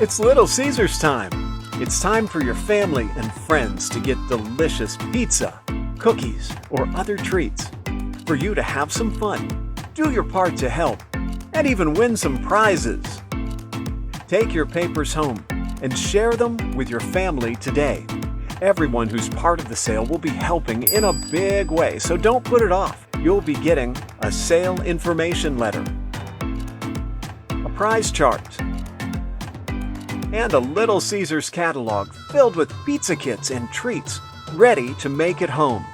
It's Little Caesars time. It's time for your family and friends to get delicious pizza, cookies, or other treats. For you to have some fun, do your part to help, and even win some prizes. Take your papers home and share them with your family today. Everyone who's part of the sale will be helping in a big way, so don't put it off. You'll be getting a sale information letter, a prize chart, and a Little Caesars catalog filled with pizza kits and treats ready to make it home.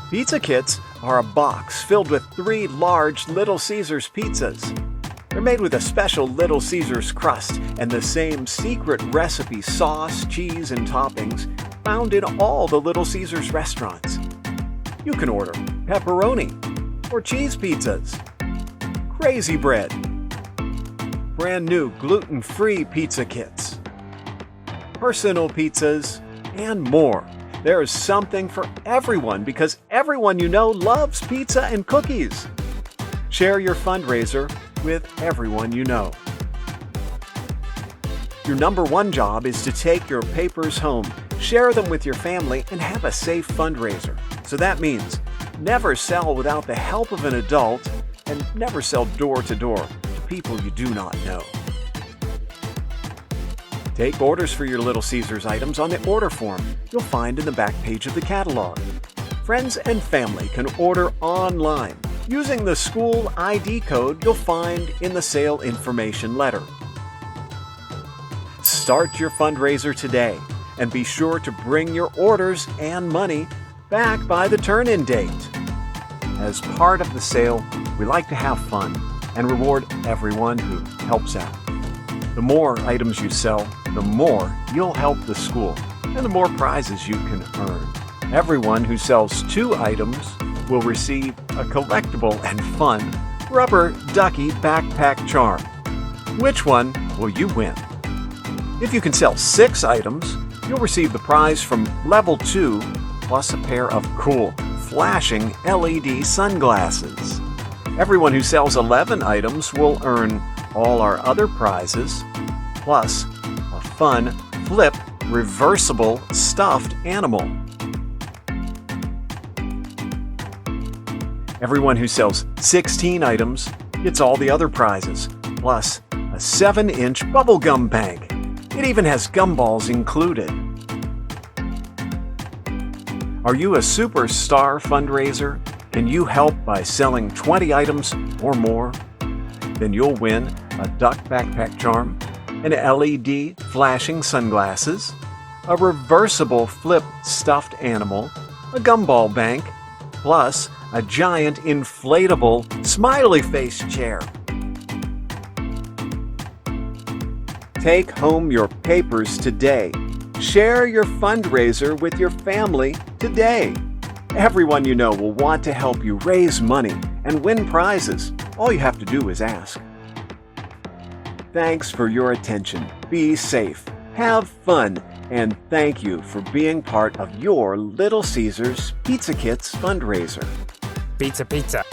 Pizza kits are a box filled with 3 large Little Caesars pizzas. They're made with a special Little Caesars crust and the same secret recipe sauce, cheese, and toppings found in all the Little Caesars restaurants. You can order pepperoni or cheese pizzas, crazy bread, brand new gluten-free pizza kits, personal pizzas, and more. There is something for everyone because everyone you know loves pizza and cookies. Share your fundraiser with everyone you know. Your number one job is to take your papers home, share them with your family, and have a safe fundraiser. So that means never sell without the help of an adult and never sell door to door to people you do not know. Take orders for your Little Caesars items on the order form you'll find in the back page of the catalog. Friends and family can order online using the school ID code you'll find in the sale information letter. Start your fundraiser today and be sure to bring your orders and money back by the turn-in date. As part of the sale, we like to have fun and reward everyone who helps out. The more items you sell, the more you'll help the school and the more prizes you can earn. Everyone who sells 2 items will receive a collectible and fun rubber ducky backpack charm. Which one will you win? If you can sell 6 items, you'll receive the prize from Level 2 plus a pair of cool, flashing LED sunglasses. Everyone who sells 11 items will earn all our other prizes, plus a fun, flip, reversible stuffed animal. Everyone who sells 16 items gets all the other prizes, plus a 7-inch bubblegum bank. It even has gumballs included. Are you a superstar fundraiser? Can you help by selling 20 items or more? Then you'll win a duck backpack charm, an LED flashing sunglasses, a reversible flip stuffed animal, a gumball bank, plus a giant inflatable smiley face chair. Take home your papers today. Share your fundraiser with your family today. Everyone you know will want to help you raise money and win prizes. All you have to do is ask. Thanks for your attention. Be safe, have fun, and thank you for being part of your Little Caesars Pizza Kits fundraiser. Pizza, pizza.